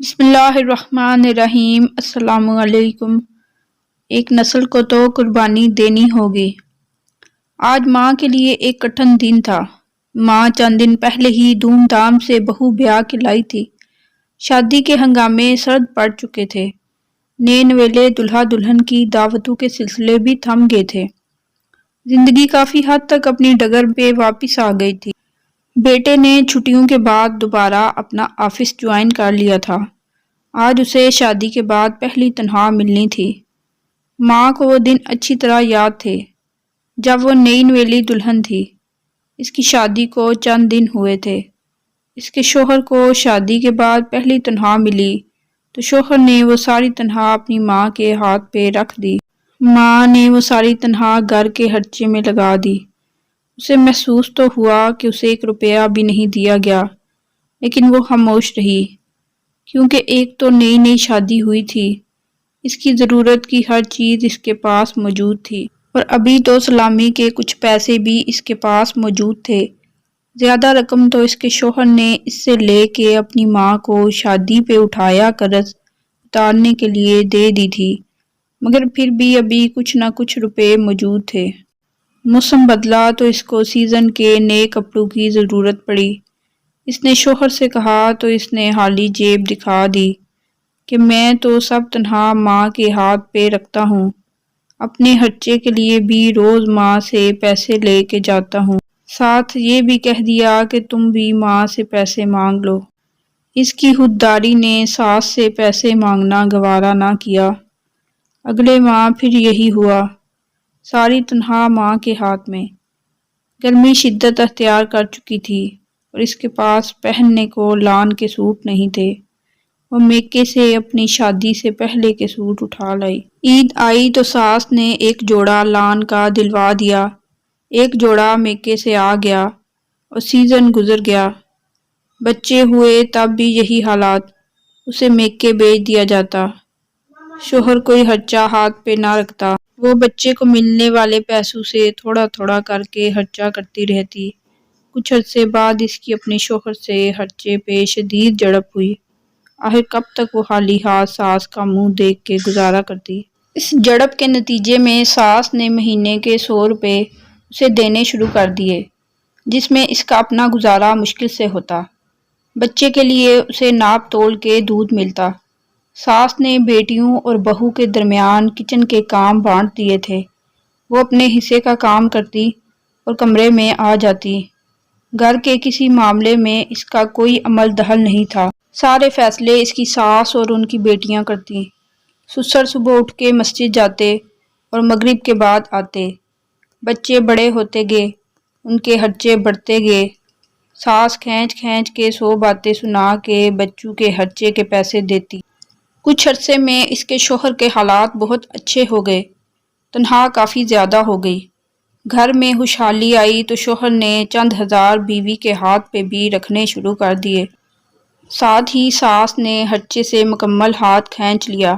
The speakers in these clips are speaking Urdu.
بسم اللہ الرحمن الرحیم۔ السلام علیکم۔ ایک نسل کو تو قربانی دینی ہوگی۔ آج ماں کے لیے ایک کٹھن دن تھا۔ ماں چند دن پہلے ہی دھوم دھام سے بہو بیاہ کے لائی تھی۔ شادی کے ہنگامے سرد پڑ چکے تھے۔ نئے نویلے دلہا دلہن کی دعوتوں کے سلسلے بھی تھم گئے تھے۔ زندگی کافی حد تک اپنی ڈگر پہ واپس آ گئی تھی۔ بیٹے نے چھٹیوں کے بعد دوبارہ اپنا آفس جوائن کر لیا تھا۔ آج اسے شادی کے بعد پہلی تنخواہ ملنی تھی۔ ماں کو وہ دن اچھی طرح یاد تھے جب وہ نئی نویلی دلہن تھی۔ اس کی شادی کو چند دن ہوئے تھے۔ اس کے شوہر کو شادی کے بعد پہلی تنخواہ ملی تو شوہر نے وہ ساری تنخواہ اپنی ماں کے ہاتھ پہ رکھ دی۔ ماں نے وہ ساری تنخواہ گھر کے خرچے میں لگا دی۔ اسے محسوس تو ہوا کہ اسے 1 روپیہ بھی نہیں دیا گیا، لیکن وہ خاموش رہی کیونکہ ایک تو نئی نئی شادی ہوئی تھی۔ اس کی ضرورت کی ہر چیز اس کے پاس موجود تھی، اور ابھی تو سلامی کے کچھ پیسے بھی اس کے پاس موجود تھے۔ زیادہ رقم تو اس کے شوہر نے اس سے لے کے اپنی ماں کو شادی پہ اٹھایا قرض اتارنے کے لیے دے دی تھی، مگر پھر بھی ابھی کچھ نہ کچھ روپے موجود تھے۔ موسم بدلا تو اس کو سیزن کے نئے کپڑوں کی ضرورت پڑی۔ اس نے شوہر سے کہا تو اس نے خالی جیب دکھا دی کہ میں تو سب تنخواہ ماں کے ہاتھ پہ رکھتا ہوں، اپنے خرچے کے لیے بھی روز ماں سے پیسے لے کے جاتا ہوں، ساتھ یہ بھی کہہ دیا کہ تم بھی ماں سے پیسے مانگ لو۔ اس کی خودداری نے ساس سے پیسے مانگنا گوارا نہ کیا۔ اگلے ماہ پھر یہی ہوا، ساری تنخواہ ماں کے ہاتھ میں۔ گرمی شدت اختیار کر چکی تھی اور اس کے پاس پہننے کو لان کے سوٹ نہیں تھے۔ وہ میکے سے اپنی شادی سے پہلے کے سوٹ اٹھا لائی۔ عید آئی تو ساس نے ایک جوڑا لان کا دلوا دیا، ایک جوڑا میکے سے آ گیا، اور سیزن گزر گیا۔ بچے ہوئے تب بھی یہی حالات، اسے میکے بیچ دیا جاتا، شوہر کوئی خرچہ ہاتھ پہ نہ رکھتا، وہ بچے کو ملنے والے پیسوں سے تھوڑا تھوڑا کر کے خرچہ کرتی رہتی۔ کچھ عرصے بعد اس کی اپنے شوہر سے خرچے پہ شدید جھڑپ ہوئی۔ آخر کب تک وہ خالی ہاتھ ساس کا منہ دیکھ کے گزارا کرتی۔ اس جھڑپ کے نتیجے میں ساس نے مہینے کے 100 روپے اسے دینے شروع کر دیے، جس میں اس کا اپنا گزارا مشکل سے ہوتا۔ بچے کے لیے اسے ناپ تول کے دودھ ملتا۔ ساس نے بیٹیوں اور بہو کے درمیان کچن کے کام بانٹ دیے تھے۔ وہ اپنے حصے کا کام کرتی اور کمرے میں آ جاتی۔ گھر کے کسی معاملے میں اس کا کوئی عمل دخل نہیں تھا۔ سارے فیصلے اس کی ساس اور ان کی بیٹیاں کرتی۔ سسر صبح اٹھ کے مسجد جاتے اور مغرب کے بعد آتے۔ بچے بڑے ہوتے گئے، ان کے خرچے بڑھتے گئے۔ ساس کھینچ کھینچ کے 100 باتیں سنا کے بچوں کے خرچے کے پیسے دیتی۔ کچھ عرصے میں اس کے شوہر کے حالات بہت اچھے ہو گئے، تنخواہ کافی زیادہ ہو گئی۔ گھر میں خوشحالی آئی تو شوہر نے چند ہزار بیوی کے ہاتھ پہ بھی رکھنے شروع کر دیے۔ ساتھ ہی ساس نے خرچے سے مکمل ہاتھ کھینچ لیا۔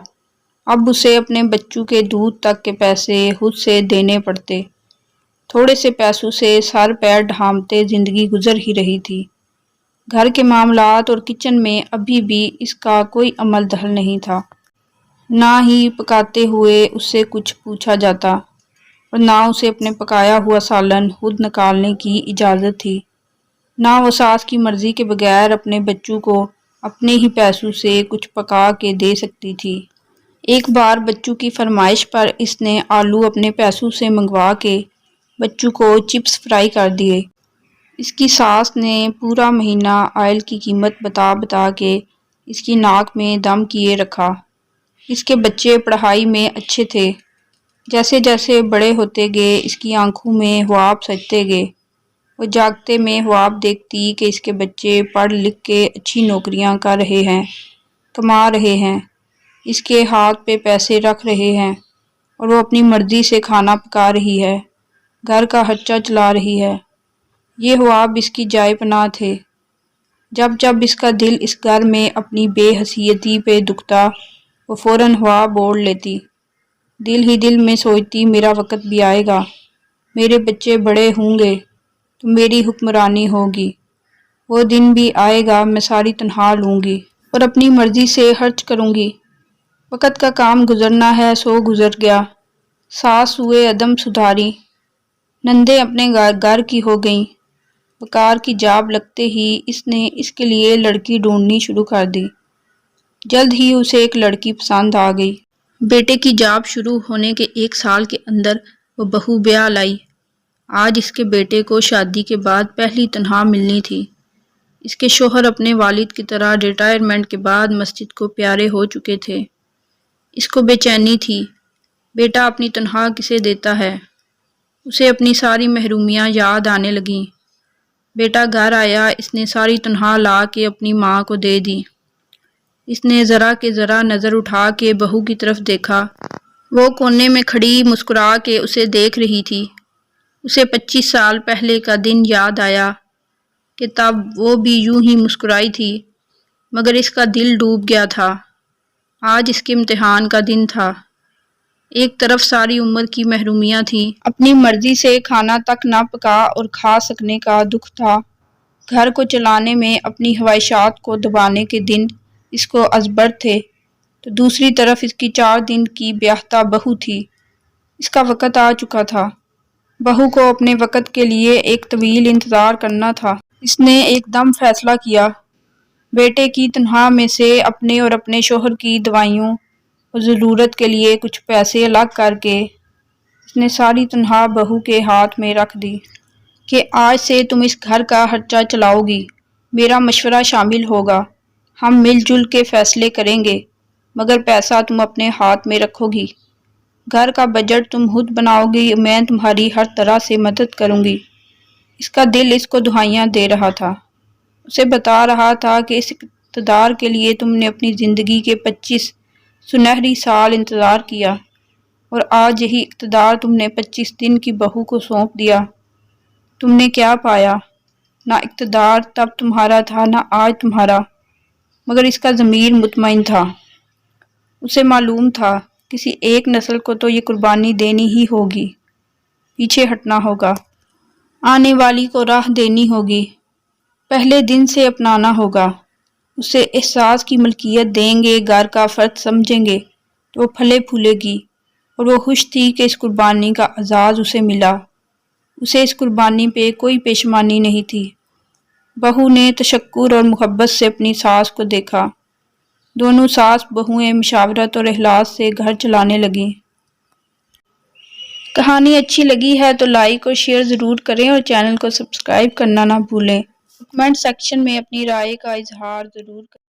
اب اسے اپنے بچوں کے دودھ تک کے پیسے خود سے دینے پڑتے۔ تھوڑے سے پیسوں سے سر پیر ڈھانپتے زندگی گزر ہی رہی تھی۔ گھر کے معاملات اور کچن میں ابھی بھی اس کا کوئی عمل دخل نہیں تھا۔ نہ ہی پکاتے ہوئے اس سے کچھ پوچھا جاتا، اور نہ اسے اپنے پکایا ہوا سالن خود نکالنے کی اجازت تھی۔ نہ وہ ساس کی مرضی کے بغیر اپنے بچوں کو اپنے ہی پیسوں سے کچھ پکا کے دے سکتی تھی۔ ایک بار بچوں کی فرمائش پر اس نے آلو اپنے پیسوں سے منگوا کے بچوں کو چپس فرائی کر دیے۔ اس کی ساس نے پورا مہینہ آئل کی قیمت بتا بتا کے اس کی ناک میں دم کیے رکھا۔ اس کے بچے پڑھائی میں اچھے تھے۔ جیسے جیسے بڑے ہوتے گئے اس کی آنکھوں میں خواب سجتے گئے۔ وہ جاگتے میں خواب دیکھتی کہ اس کے بچے پڑھ لکھ کے اچھی نوکریاں کر رہے ہیں، کما رہے ہیں، اس کے ہاتھ پہ پیسے رکھ رہے ہیں، اور وہ اپنی مرضی سے کھانا پکا رہی ہے، گھر کا خرچہ چلا رہی ہے۔ یہ خواب اس کی جائے پناہ تھے۔ جب جب اس کا دل اس گھر میں اپنی بے حیثیتی پہ دکھتا، وہ فوراً خواب بوڑ لیتی۔ دل ہی دل میں سوچتی میرا وقت بھی آئے گا، میرے بچے بڑے ہوں گے تو میری حکمرانی ہوگی، وہ دن بھی آئے گا میں ساری تنخواہ لوں گی۔ اور اپنی مرضی سے خرچ کروں گی۔ وقت کا کام گزرنا ہے سو گزر گیا۔ ساس ہوئے عدم سدھاری، نندیں اپنے گھر کی ہو گئیں۔ وقار کی جاب لگتے ہی اس نے اس کے لیے لڑکی ڈھونڈنی شروع کر دی۔ جلد ہی اسے ایک لڑکی پسند آ گئی۔ بیٹے کی جاب شروع ہونے کے 1 سال کے اندر وہ بہو بیاہ لائی۔ آج اس کے بیٹے کو شادی کے بعد پہلی تنخواہ ملنی تھی۔ اس کے شوہر اپنے والد کی طرح ریٹائرمنٹ کے بعد مسجد کو پیارے ہو چکے تھے۔ اس کو بے چینی تھی، بیٹا اپنی تنخواہ کسے دیتا ہے؟ اسے اپنی ساری محرومیاں یاد آنے لگیں۔ بیٹا گھر آیا، اس نے ساری تنخواہ لا کے اپنی ماں کو دے دی۔ اس نے ذرا کہ ذرا نظر اٹھا کے بہو کی طرف دیکھا۔ وہ کونے میں کھڑی مسکرا کے اسے دیکھ رہی تھی۔ اسے 25 سال پہلے کا دن یاد آیا کہ تب وہ بھی یوں ہی مسکرائی تھی، مگر اس کا دل ڈوب گیا تھا۔ آج اس کے امتحان کا دن تھا۔ ایک طرف ساری عمر کی محرومیاں تھیں، اپنی مرضی سے کھانا تک نہ پکا اور کھا سکنے کا دکھ تھا۔ گھر کو چلانے میں اپنی خواہشات کو دبانے کے دن اس کو ازبر تھے، تو دوسری طرف اس کی 4 دن کی بیاہتا بہو تھی۔ اس کا وقت آ چکا تھا۔ بہو کو اپنے وقت کے لیے ایک طویل انتظار کرنا تھا۔ اس نے ایک دم فیصلہ کیا۔ بیٹے کی تنخواہ میں سے اپنے اور اپنے شوہر کی دوائیوں اور ضرورت کے لیے کچھ پیسے الگ کر کے اس نے ساری تنخواہ بہو کے ہاتھ میں رکھ دی کہ آج سے تم اس گھر کا خرچہ چلاؤ گی، میرا مشورہ شامل ہوگا، ہم مل جل کے فیصلے کریں گے، مگر پیسہ تم اپنے ہاتھ میں رکھو گی، گھر کا بجٹ تم خود بناؤ گی، میں تمہاری ہر طرح سے مدد کروں گی۔ اس کا دل اس کو دہائیاں دے رہا تھا، اسے بتا رہا تھا کہ اس اقتدار کے لیے تم نے اپنی زندگی کے 25 سنہری سال انتظار کیا، اور آج یہی اقتدار تم نے 25 دن کی بہو کو سونپ دیا۔ تم نے کیا پایا؟ نہ اقتدار تب تمہارا تھا، نہ آج تمہارا، مگر اس کا ضمیر مطمئن تھا۔ اسے معلوم تھا کسی ایک نسل کو تو یہ قربانی دینی ہی ہوگی، پیچھے ہٹنا ہوگا، آنے والی کو راہ دینی ہوگی، پہلے دن سے اپنانا ہوگا۔ اسے احساس کی ملکیت دیں گے، گھر کا فرد سمجھیں گے تو وہ پھلے پھولے گی، اور وہ خوش تھی کہ اس قربانی کا اعزاز اسے ملا۔ اسے اس قربانی پہ کوئی پشیمانی نہیں تھی۔ بہو نے تشکر اور محبت سے اپنی ساس کو دیکھا۔ دونوں ساس بہوئیں مشاورت اور اخلاص سے گھر چلانے لگیں۔ کہانی اچھی لگی ہے تو لائک اور شیئر ضرور کریں اور چینل کو سبسکرائب کرنا نہ بھولیں۔ کمنٹ سیکشن میں اپنی رائے کا اظہار ضرور کریں۔